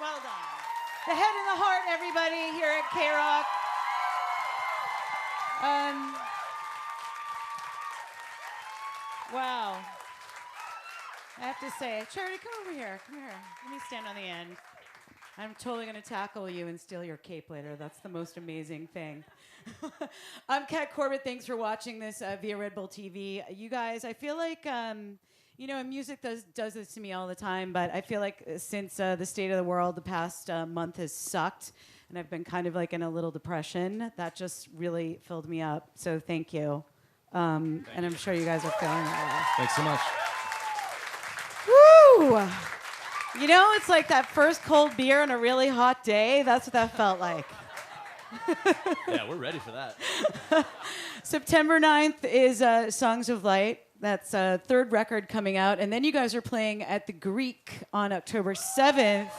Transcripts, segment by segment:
Well done. The head and the heart, everybody, here at KROQ. Wow. I have to say, Charity, come over here. Come here. Let me stand on the end. I'm totally going to tackle you and steal your cape later. That's the most amazing thing. I'm Kat Corbett. Thanks for watching this via Red Bull TV. You guys, I feel like, music does this to me all the time, but I feel like since the state of the world, the past month has sucked, and I've been kind of like in a little depression. That just really filled me up. So thank you. And I'm sure you guys are feeling that. Thanks so much. Woo! You know, it's like that first cold beer on a really hot day. That's what that felt like. Yeah, we're ready for that. September 9th is Songs of Light. That's a third record coming out. And then you guys are playing at the Greek on October 7th. That's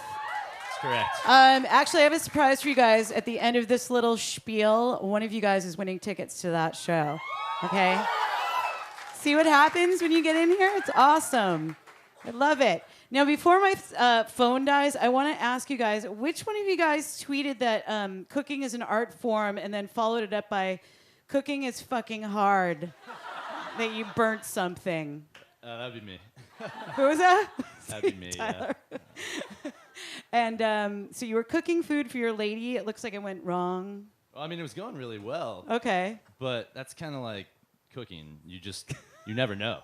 correct. Actually, I have a surprise for you guys. At the end of this little spiel, one of you guys is winning tickets to that show. Okay? See what happens when you get in here? It's awesome. I love it. Now, before my phone dies, I want to ask you guys, which one of you guys tweeted that cooking is an art form and then followed it up by cooking is fucking hard, that you burnt something? That'd be me. Who was that? That'd be me, Tyler. Yeah. And so you were cooking food for your lady. It looks like it went wrong. Well, I mean, it was going really well. Okay. But that's kind of like cooking. You never know.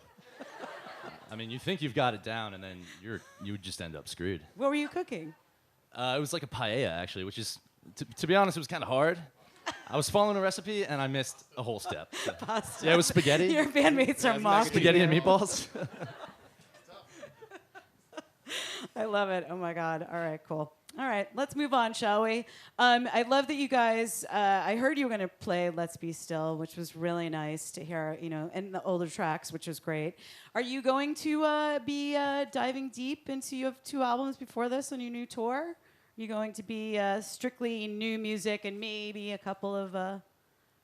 I mean, you think you've got it down, and then you would just end up screwed. What were you cooking? It was like a paella, actually, which is, to be honest, it was kind of hard. I was following a recipe, and I missed a whole step. So. Pasta. Yeah, it was spaghetti. Your bandmates are mocking spaghetti you. and meatballs. I love it. Oh, my God. All right, cool. All right, let's move on, shall we? I love that you guys, I heard you were going to play Let's Be Still, which was really nice to hear, and the older tracks, which was great. Are you going to be diving deep into, you have 2 albums before this on your new tour? Are you going to be strictly new music and maybe a couple of, or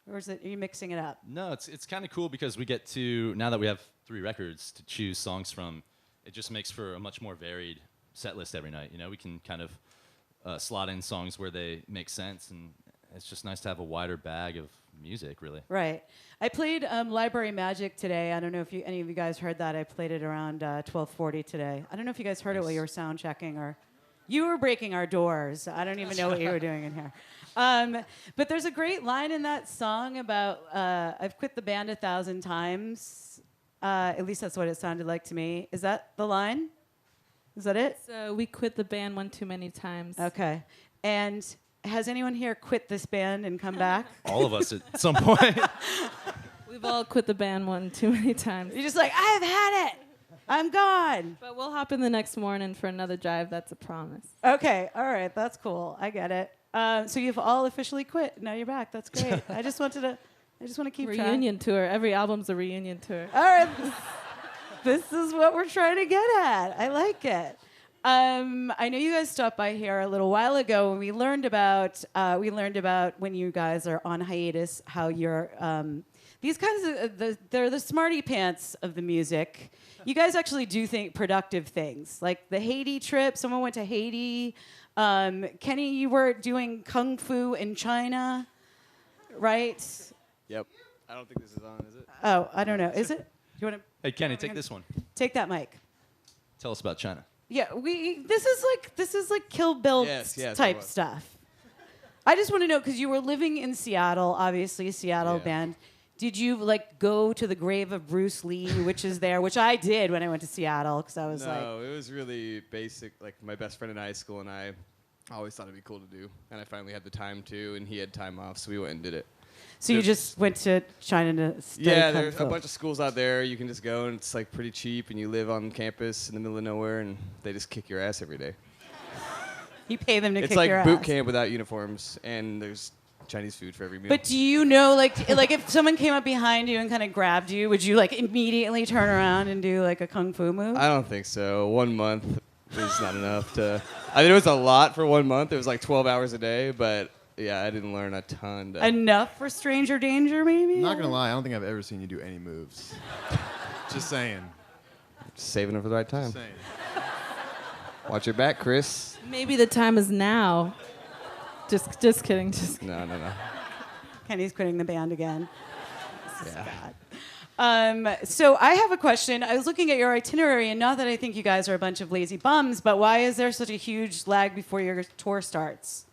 are you mixing it up? No, it's kind of cool because we get to, now that we have 3 records to choose songs from, it just makes for a much more varied set list every night. We can kind of slot in songs where they make sense, and it's just nice to have a wider bag of music, really. Right. I played Library Magic today. I don't know if any of you guys heard that. I played it around 12:40 today. I don't know if you guys heard it while you were sound checking, or you were breaking our doors. I don't even know what you were doing in here. But there's a great line in that song about I've quit the band 1,000 times. At least that's what it sounded like to me. Is that the line? Is that it? So we quit the band one too many times. Okay. And has anyone here quit this band and come back? All of us at some point. We've all quit the band one too many times. You're just like, I've had it. I'm gone. But we'll hop in the next morning for another drive. That's a promise. Okay. All right. That's cool. I get it. So you've all officially quit. Now you're back. That's great. I just want to keep track. Reunion tour. Every album's a reunion tour. All right. This is what we're trying to get at. I like it. I know you guys stopped by here a little while ago, and we learned about when you guys are on hiatus, how you're these kinds of they're the smarty pants of the music. You guys actually do productive things, like the Haiti trip. Someone went to Haiti. Kenny, you were doing kung fu in China, right? Yep. I don't think this is on, is it? Oh, I don't know. Is it? You want to? Hey, Kenny, take this one. Take that mic. Tell us about China. Yeah, this is like Kill Bill type stuff. I just want to know, because you were living in Seattle, obviously a Seattle band. Did you go to the grave of Bruce Lee, which is there, which I did when I went to Seattle, because I was No, it was really basic. Like, my best friend in high school and I always thought it'd be cool to do, and I finally had the time to, and he had time off, so we went and did it. So you just went to China to study there's kung a fu. bunch of schools out there. You can just go, and it's pretty cheap, and you live on campus in the middle of nowhere, and they just kick your ass every day. You pay them to kick your ass. It's like boot camp without uniforms, and there's Chinese food for every meal. But do you know, like if someone came up behind you and kind of grabbed you, would you immediately turn around and do a kung fu move? I don't think so. 1 month was not enough to. I think it was a lot for 1 month. It was 12 hours a day, but yeah, I didn't learn a ton. Enough for stranger danger, maybe? I'm not gonna lie, I don't think I've ever seen you do any moves. Just saying. Just saving it for the right time. Just saying. Watch your back, Chris. Maybe the time is now. Just kidding. Just kidding. No. Kenny's quitting the band again. This is bad. So I have a question. I was looking at your itinerary, and not that I think you guys are a bunch of lazy bums, but why is there such a huge lag before your tour starts?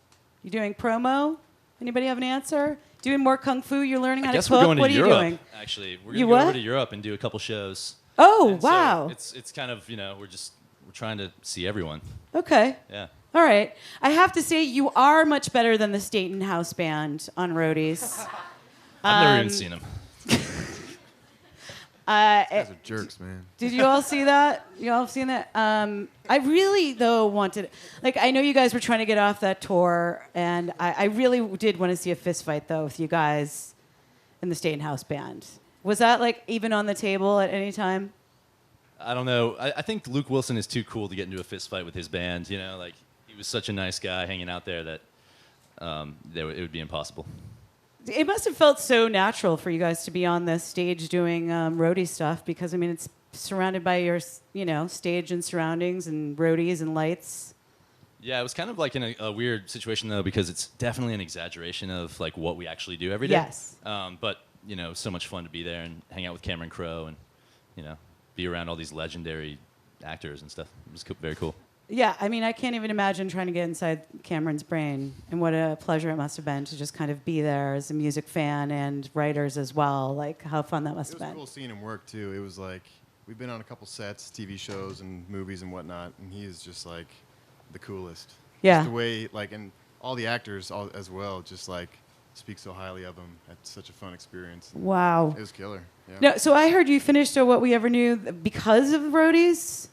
You doing promo? Anybody have an answer? Doing more kung fu? You're learning how I to guess cook? we're going to What are Europe. you doing? Actually, we're You going to go what? over to Europe and do a couple shows. Oh, And so wow. it's kind of, we're trying to see everyone. Okay. Yeah. All right. I have to say, you are much better than the Staten House Band on roadies. I've never even seen them. Guys are jerks, man. Did you all see that? You all have seen that? I really, though, wanted... I know you guys were trying to get off that tour, and I really did want to see a fist fight, though, with you guys in the Staten House Band. Was that, even on the table at any time? I don't know. I think Luke Wilson is too cool to get into a fist fight with his band. He was such a nice guy hanging out there that it would be impossible. It must have felt so natural for you guys to be on this stage doing roadie stuff because, it's surrounded by your, stage and surroundings and roadies and lights. Yeah, it was kind of in a weird situation, though, because it's definitely an exaggeration of, what we actually do every day. Yes. But, so much fun to be there and hang out with Cameron Crowe and, be around all these legendary actors and stuff. It was very cool. Yeah, I can't even imagine trying to get inside Cameron's brain, and what a pleasure it must have been to just kind of be there as a music fan and writers as well. How fun that must It have was been. cool seeing him work too. It was we've been on a couple sets, TV shows and movies and whatnot, and he is just the coolest. Yeah. Just the way and all the actors as well, just speak so highly of him. It's such a fun experience. Wow. It was killer. Yeah. No, so I heard you finished What We Ever Knew because of roadies?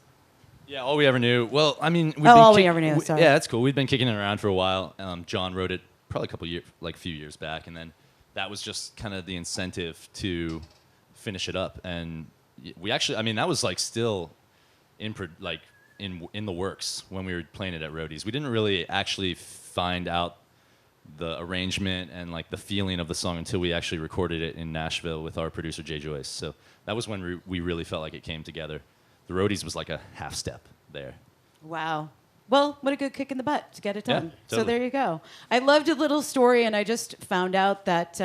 Yeah, All We Ever Knew. Well, we've been All We Ever Knew, sorry. Yeah, that's cool. We'd been kicking it around for a while. John wrote it probably a few years back, and then that was just kind of the incentive to finish it up. And we actually, that was still in the works when we were playing it at Roadies. We didn't really actually find out the arrangement and the feeling of the song until we actually recorded it in Nashville with our producer Jay Joyce. So that was when we really felt like it came together. The Roadies was a half step there. Wow. Well, what a good kick in the butt to get it done. Yeah, So totally. there you go. I loved a little story, and I just found out that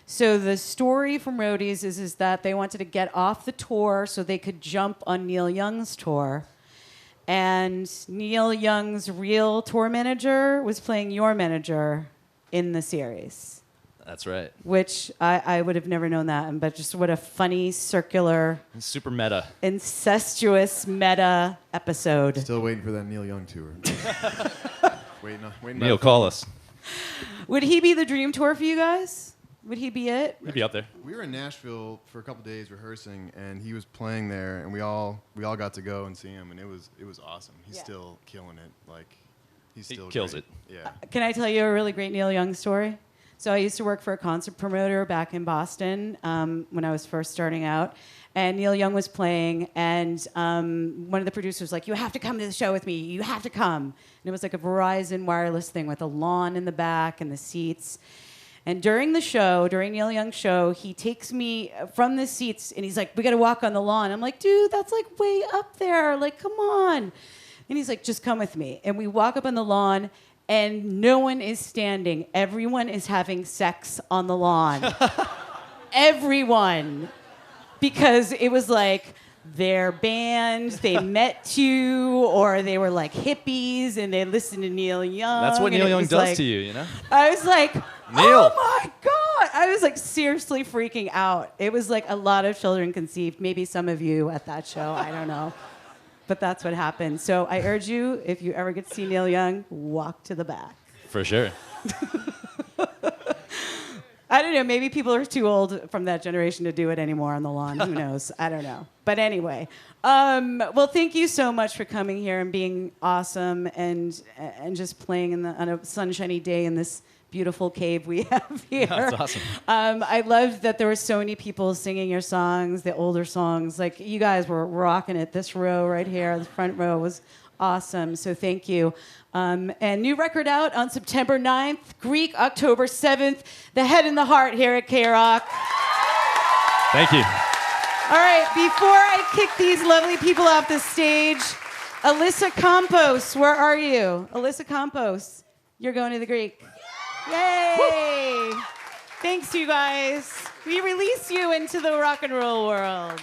so the story from Roadies is that they wanted to get off the tour so they could jump on Neil Young's tour. And Neil Young's real tour manager was playing your manager in the series, That's right. which I would have never known that. But just what a funny, circular, It's super meta. incestuous meta episode. Still waiting for that Neil Young tour. waiting. Neil, call us. Would he be the dream tour for you guys? Would he be it? We'd be up there. We were in Nashville for a couple days rehearsing, and he was playing there, and we all got to go and see him, and it was awesome. He's Yeah. still killing it. He's He still kills great. it. Yeah. Can I tell you a really great Neil Young story? So I used to work for a concert promoter back in Boston when I was first starting out. And Neil Young was playing, and one of the producers was like, "You have to come to the show with me. You have to come." And it was like a Verizon wireless thing with a lawn in the back and the seats. And during the show, during Neil Young's show, he takes me from the seats, and he's like, "We got to walk on the lawn." I'm like, "Dude, that's way up there. Come on." And he's like, "Just come with me." And we walk up on the lawn, and no one is standing. Everyone is having sex on the lawn. Everyone. Because it was their band, they met to, or they were hippies and they listened to Neil Young. That's what and Neil it Young was does to you, I was like, Neil. "Oh my God." I was seriously freaking out. It was a lot of children conceived, maybe some of you at that show, I don't know. But that's what happened. So I urge you, if you ever get to see Neil Young, walk to the back. For sure. I don't know. Maybe people are too old from that generation to do it anymore on the lawn. Who knows? I don't know. But anyway, well, thank you so much for coming here and being awesome and just playing on a sunshiny day in this beautiful cave we have here. That's awesome. I loved that there were so many people singing your songs, the older songs. You guys were rocking it. This row right here, the front row, was awesome. So thank you. And new record out on September 9th, Greek October 7th, The Head and the Heart here at KROQ. Thank you. All right, before I kick these lovely people off the stage, Alyssa Campos, where are you? Alyssa Campos, you're going to the Greek. Yay! Thanks, you guys. We release you into the rock and roll world.